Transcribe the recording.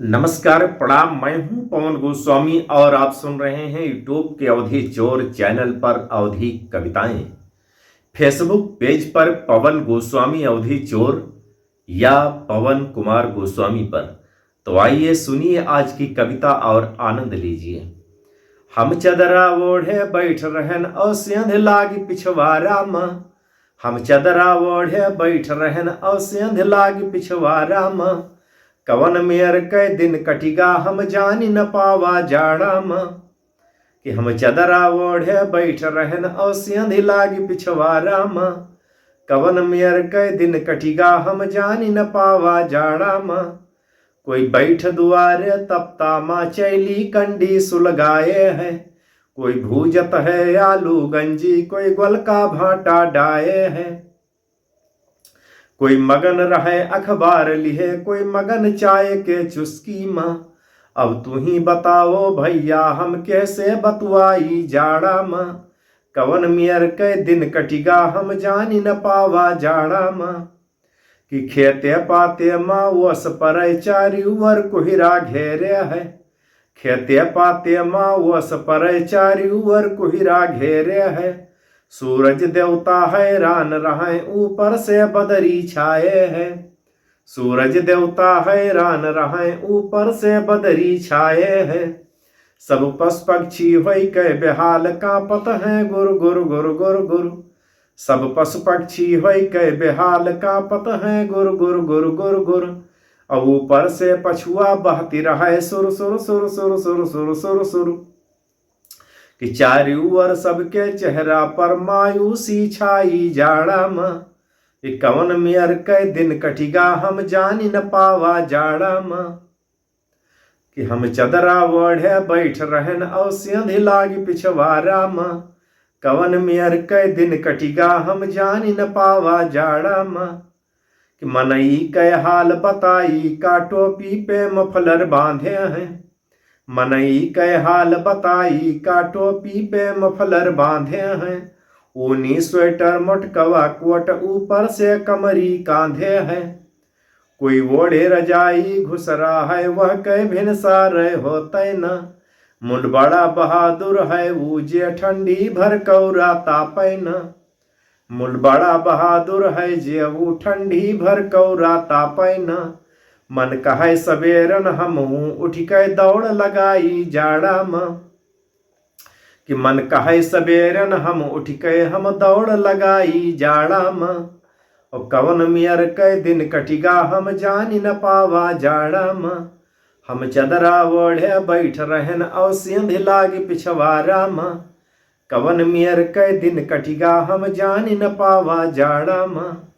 नमस्कार प्रणाम। मैं हूं पवन गोस्वामी और आप सुन रहे हैं यूट्यूब के अवधि चोर चैनल पर अवधि कविताएं। फेसबुक पेज पर पवन गोस्वामी अवधि चोर या पवन कुमार गोस्वामी पर। तो आइए सुनिए आज की कविता और आनंद लीजिए। हम चदरा ओढ़े बैठ रहन और सेंध लागी पिछवारा माँ। हम चदरा ओढ़े बैठ रहन और सेंध लागी पिछवारा माँ। कवन मेयर कै दिन कटिगा हम जानी न पावा जाड़ा माँ। कि हम चदरा ओढ़े बैठ रहन और सेंध लागी पिछवारा माँ। कवन मेयर कै दिन कटिगा हम जानी न पावा जाड़ा माँ। कोई बैठ दुआरे तपता माँ चैली कंडी सुलगाए है। कोई भूजत है आलू गंजी कोई गोल का भाटा डाए है। कोई मगन रहे अखबार लिहे कोई मगन चाय के चुस्की माँ। अब तू ही बताओ भैया हम कैसे बतुआई जाड़ा माँ। कवन मियर के दिन कटिगा हम जानी न पावा जाड़ा माँ। कि खेते पाते माँ वस पर चारी उवर कुहिरा घेरे है। खेते पाते माँ वस पर चारी उवर कुहिरा घेरे है। सूरज देवता हैरान रहे ऊपर से बदरी छाए है। सूरज देवता हैरान रहे ऊपर से बदरी छाए है। सब पशु पक्षी होई के बेहाल कांपत हैं गुर गुर गुर गुर गुर। सब पशु पक्षी होई के बेहाल कांपत हैं गुर गुर गुर गुर गुर। और ऊपर से पछुआ बहती रहे सुर सुर सुर सुर सुर सुर सुर सुर। कि चारी ओर सबके चेहरा पर मायूसी छाई जाड़ा माँ। कि कवन मेयर के दिन कटिगा हम जानी न पावा जाड़ा माँ। कि हम चदरा ओढ़े बैठ रहन और सेंध लागी पिछवारा माँ। कवन मेयर के दिन कटिगा हम जानी न पावा जाड़ा माँ। कि मनई के हाल बताई का टोपी पे मफलर बांधे हैं। मनई के हाल बताई का टोपी पे मफलर बांधे हैं। ऊनी स्वेटर मोटकवा कोट ऊपर से कमरी कांधे हैं। कोई ओढ़े रजाई घुसरा है वह कै भिनसा रहे होते न। मुंड बड़ा बहादुर है ऊजे ठंडी भर कौरा तापै न। मुंड बड़ा बहादुर है जे वो ठंडी भर कौरा तापै न। मन कहे सवेरन हमहू उठ के दौड़ लगाई जाड़ा माँ। कि मन कहे सवेरन हम उठ के हम दौड़ लगाई जाड़ा माँ। और कवन मियर के दिन कटिगा हम जानी न पावा जाड़ा माँ। हम चदरा ओढ़े बैठ रहन और सेंध लागी पिछवारा माँ। कवन मियर के दिन कटिगा हम जानी न पावा जाड़ा माँ।